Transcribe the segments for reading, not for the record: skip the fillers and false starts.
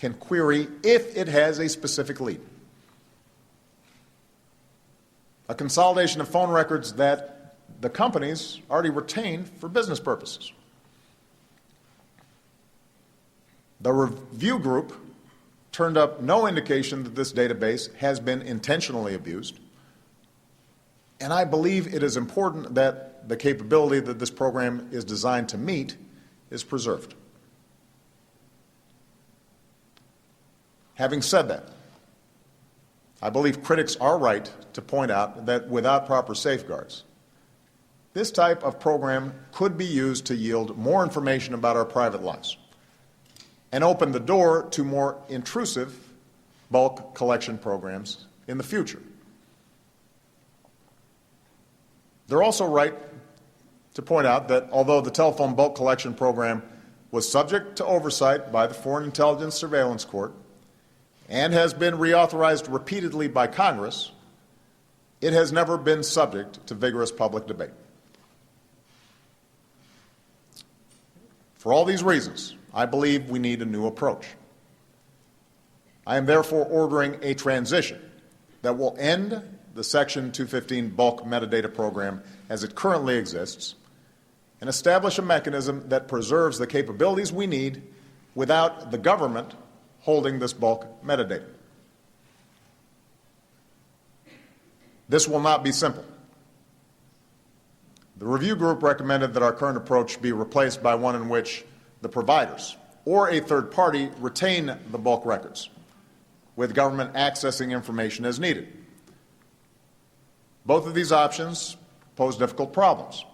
can query if it has a specific lead. A consolidation of phone records that the companies already retained for business purposes. The review group turned up no indication that this database has been intentionally abused, and I believe it is important that the capability that this program is designed to meet is preserved. Having said that, I believe critics are right to point out that without proper safeguards, this type of program could be used to yield more information about our private lives and open the door to more intrusive bulk collection programs in the future. They're also right to point out that although the telephone bulk collection program was subject to oversight by the Foreign Intelligence Surveillance Court and has been reauthorized repeatedly by Congress, it has never been subject to vigorous public debate. For all these reasons, I believe we need a new approach. I am therefore ordering a transition that will end the Section 215 bulk metadata program as it currently exists and establish a mechanism that preserves the capabilities we need without the government holding this bulk metadata. This will not be simple. The review group recommended that our current approach be replaced by one in which the providers or a third party retain the bulk records, with government accessing information as needed. Both of these options pose difficult problems.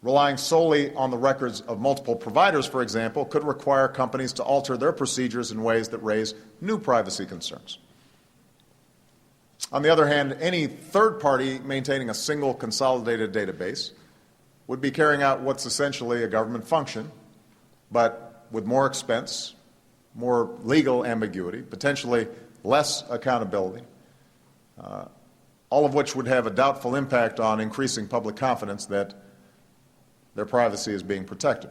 Relying solely on the records of multiple providers, for example, could require companies to alter their procedures in ways that raise new privacy concerns. On the other hand, any third party maintaining a single consolidated database would be carrying out what's essentially a government function, but with more expense, more legal ambiguity, potentially less accountability, all of which would have a doubtful impact on increasing public confidence that their privacy is being protected.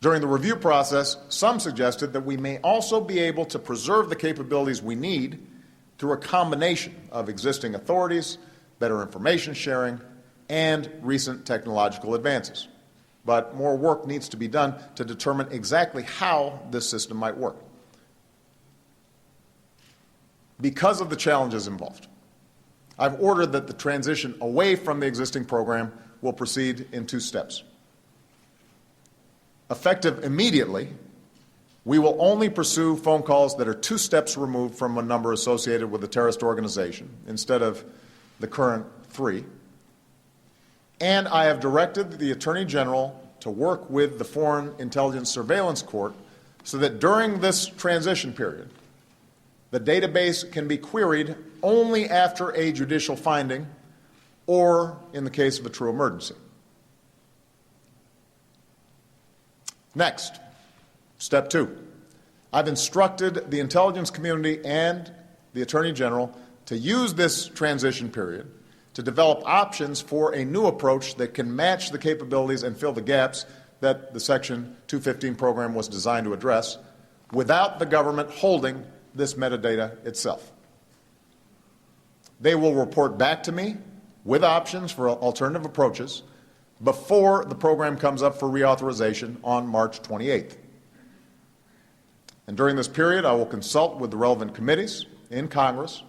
During the review process, some suggested that we may also be able to preserve the capabilities we need through a combination of existing authorities, better information sharing, and recent technological advances. But more work needs to be done to determine exactly how this system might work. Because of the challenges involved, I've ordered that the transition away from the existing program will proceed in 2 steps. Effective immediately, we will only pursue phone calls that are 2 steps removed from a number associated with a terrorist organization instead of the current 3. And I have directed the Attorney General to work with the Foreign Intelligence Surveillance Court so that during this transition period, the database can be queried only after a judicial finding or in the case of a true emergency. Next, step 2. I've instructed the intelligence community and the Attorney General to use this transition period to develop options for a new approach that can match the capabilities and fill the gaps that the Section 215 program was designed to address without the government holding this metadata itself. They will report back to me with options for alternative approaches before the program comes up for reauthorization on March 28th. And during this period, I will consult with the relevant committees in Congress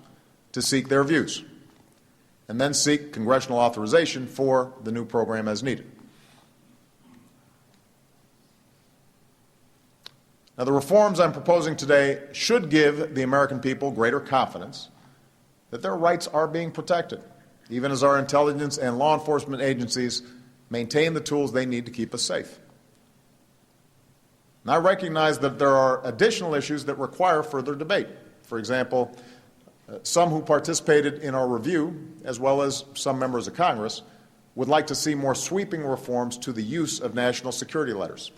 to seek their views, and then seek congressional authorization for the new program as needed. Now, the reforms I'm proposing today should give the American people greater confidence that their rights are being protected, even as our intelligence and law enforcement agencies maintain the tools they need to keep us safe. And I recognize that there are additional issues that require further debate. For example, some who participated in our review, as well as some members of Congress, would like to see more sweeping reforms to the use of national security letters,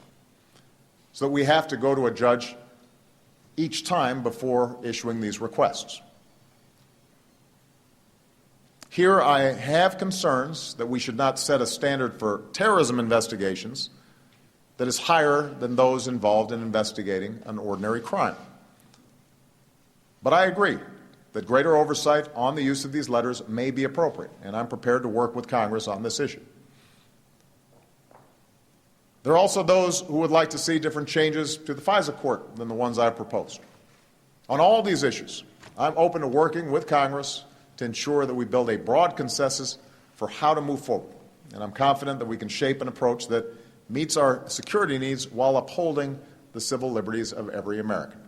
so that we have to go to a judge each time before issuing these requests. Here I have concerns that we should not set a standard for terrorism investigations that is higher than those involved in investigating an ordinary crime. But I agree that greater oversight on the use of these letters may be appropriate, and I'm prepared to work with Congress on this issue. There are also those who would like to see different changes to the FISA court than the ones I've proposed. On all these issues, I'm open to working with Congress to ensure that we build a broad consensus for how to move forward, and I'm confident that we can shape an approach that meets our security needs while upholding the civil liberties of every American.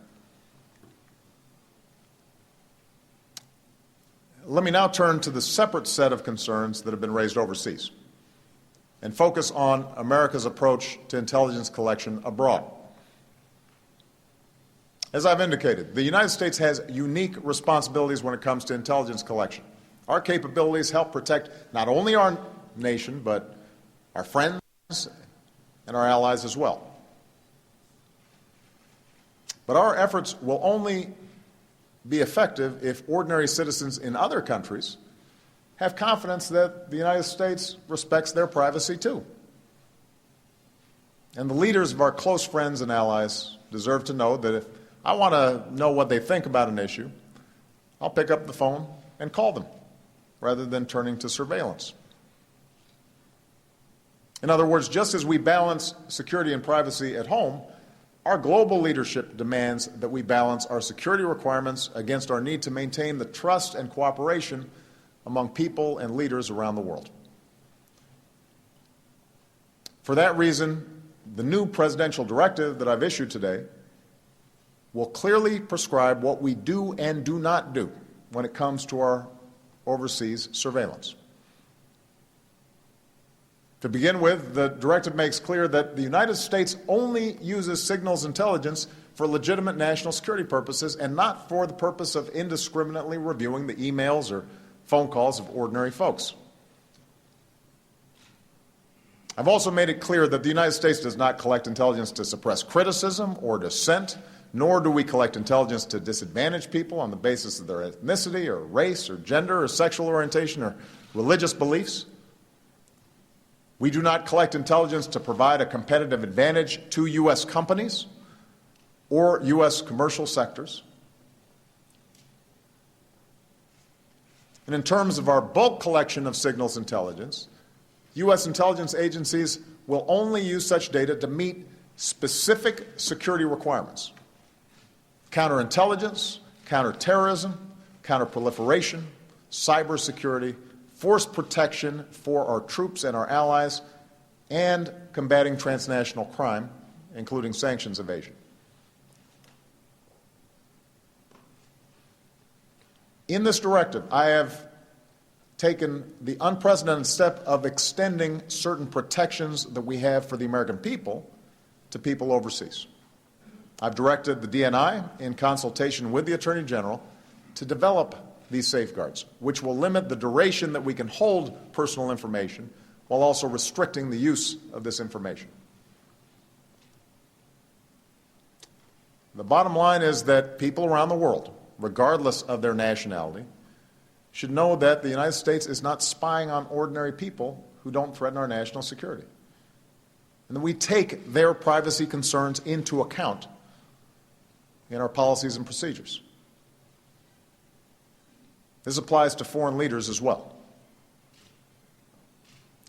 Let me now turn to the separate set of concerns that have been raised overseas and focus on America's approach to intelligence collection abroad. As I've indicated, the United States has unique responsibilities when it comes to intelligence collection. Our capabilities help protect not only our nation, but our friends and our allies as well. But our efforts will only be effective if ordinary citizens in other countries have confidence that the United States respects their privacy too. And the leaders of our close friends and allies deserve to know that if I want to know what they think about an issue, I'll pick up the phone and call them rather than turning to surveillance. In other words, just as we balance security and privacy at home, our global leadership demands that we balance our security requirements against our need to maintain the trust and cooperation among people and leaders around the world. For that reason, the new presidential directive that I've issued today will clearly prescribe what we do and do not do when it comes to our overseas surveillance. To begin with, the directive makes clear that the United States only uses signals intelligence for legitimate national security purposes and not for the purpose of indiscriminately reviewing the emails or phone calls of ordinary folks. I've also made it clear that the United States does not collect intelligence to suppress criticism or dissent, nor do we collect intelligence to disadvantage people on the basis of their ethnicity or race or gender or sexual orientation or religious beliefs. We do not collect intelligence to provide a competitive advantage to U.S. companies or U.S. commercial sectors. And in terms of our bulk collection of signals intelligence, U.S. intelligence agencies will only use such data to meet specific security requirements: counterintelligence, counterterrorism, counterproliferation, cybersecurity, force protection for our troops and our allies, and combating transnational crime, including sanctions evasion. In this directive, I have taken the unprecedented step of extending certain protections that we have for the American people to people overseas. I've directed the DNI, in consultation with the Attorney General, to develop these safeguards, which will limit the duration that we can hold personal information while also restricting the use of this information. The bottom line is that people around the world, regardless of their nationality, should know that the United States is not spying on ordinary people who don't threaten our national security, and that we take their privacy concerns into account in our policies and procedures. This applies to foreign leaders as well.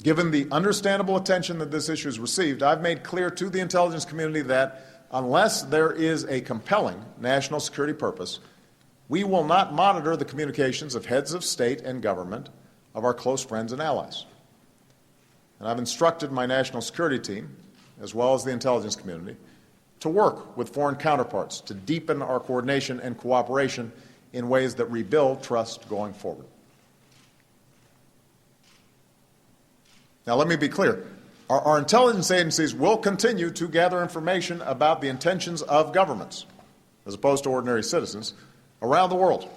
Given the understandable attention that this issue has received, I've made clear to the intelligence community that unless there is a compelling national security purpose, we will not monitor the communications of heads of state and government of our close friends and allies. And I've instructed my national security team, as well as the intelligence community, to work with foreign counterparts to deepen our coordination and cooperation in ways that rebuild trust going forward. Now, let me be clear. Our intelligence agencies will continue to gather information about the intentions of governments, as opposed to ordinary citizens, around the world,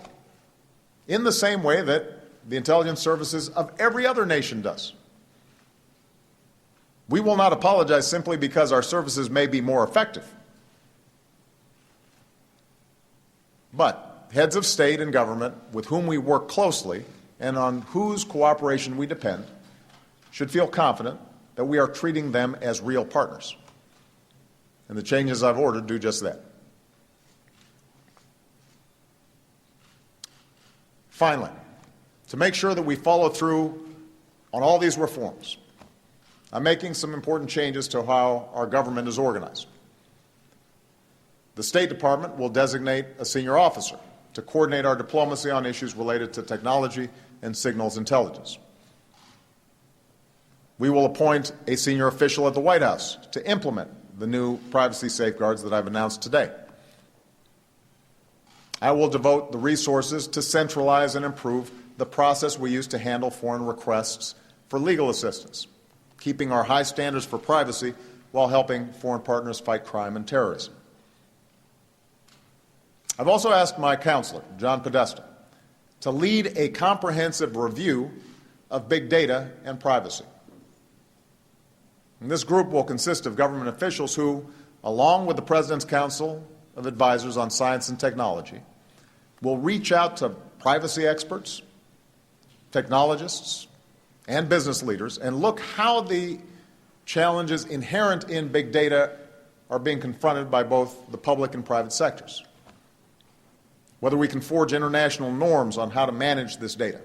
in the same way that the intelligence services of every other nation does. We will not apologize simply because our services may be more effective. But heads of state and government with whom we work closely and on whose cooperation we depend should feel confident that we are treating them as real partners. and the changes I've ordered do just that. Finally, to make sure that we follow through on all these reforms, I'm making some important changes to how our government is organized. The State Department will designate a senior officer to coordinate our diplomacy on issues related to technology and signals intelligence. We will appoint a senior official at the White House to implement the new privacy safeguards that I've announced today. I will devote the resources to centralize and improve the process we use to handle foreign requests for legal assistance, keeping our high standards for privacy while helping foreign partners fight crime and terrorism. I've also asked my counselor, John Podesta, to lead a comprehensive review of big data and privacy. And this group will consist of government officials who, along with the President's Council of Advisors on Science and Technology, will reach out to privacy experts, technologists, and business leaders and look how the challenges inherent in big data are being confronted by both the public and private sectors. Whether we can forge international norms on how to manage this data,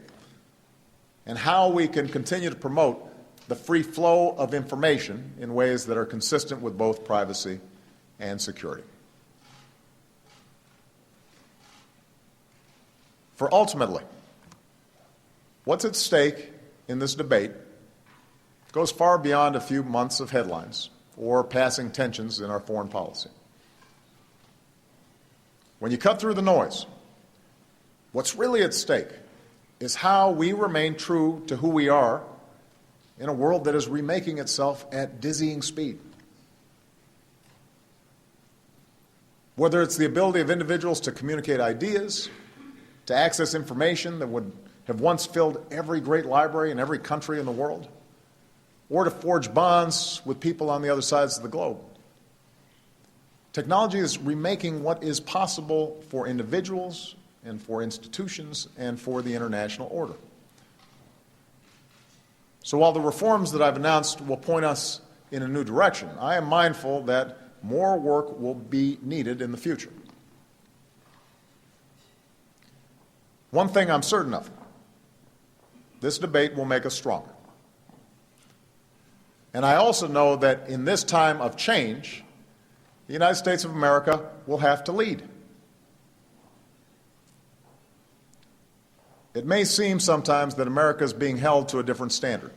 and how we can continue to promote the free flow of information in ways that are consistent with both privacy and security. For ultimately, what's at stake in this debate goes far beyond a few months of headlines or passing tensions in our foreign policy. When you cut through the noise, what's really at stake is how we remain true to who we are in a world that is remaking itself at dizzying speed. Whether it's the ability of individuals to communicate ideas, to access information that would have once filled every great library in every country in the world, or to forge bonds with people on the other sides of the globe. Technology is remaking what is possible for individuals and for institutions and for the international order. So while the reforms that I've announced will point us in a new direction, I am mindful that more work will be needed in the future. One thing I'm certain of, this debate will make us stronger. And I also know that in this time of change, the United States of America will have to lead. It may seem sometimes that America is being held to a different standard.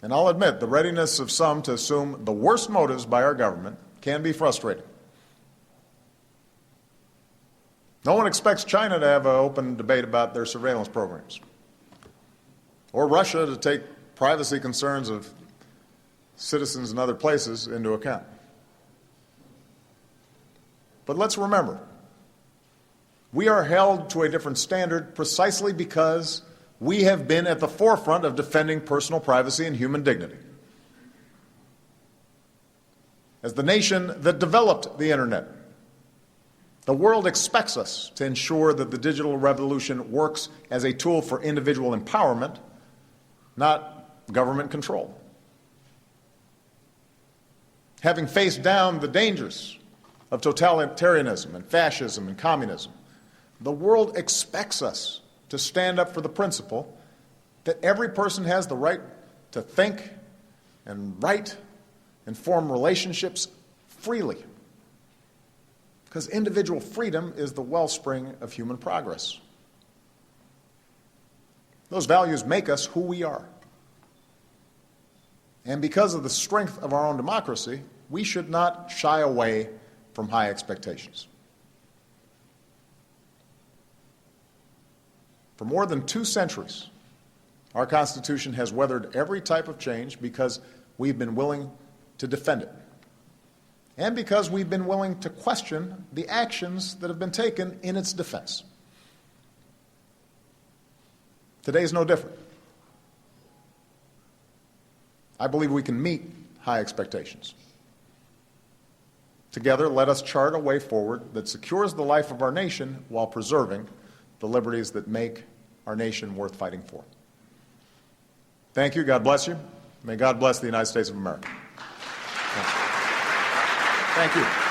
And I'll admit, the readiness of some to assume the worst motives by our government can be frustrating. No one expects China to have an open debate about their surveillance programs, or Russia to take privacy concerns of citizens in other places into account. But let's remember, we are held to a different standard precisely because we have been at the forefront of defending personal privacy and human dignity. As the nation that developed the Internet, the world expects us to ensure that the digital revolution works as a tool for individual empowerment, not government control. Having faced down the dangers of totalitarianism and fascism and communism, the world expects us to stand up for the principle that every person has the right to think and write and form relationships freely. Because individual freedom is the wellspring of human progress. Those values make us who we are. And because of the strength of our own democracy, we should not shy away from high expectations. For more than 2 centuries, our Constitution has weathered every type of change because we've been willing to defend it, and because we've been willing to question the actions that have been taken in its defense. Today is no different. I believe we can meet high expectations. Together, let us chart a way forward that secures the life of our nation while preserving the liberties that make our nation worth fighting for. Thank you. God bless you. May God bless the United States of America. Thank you.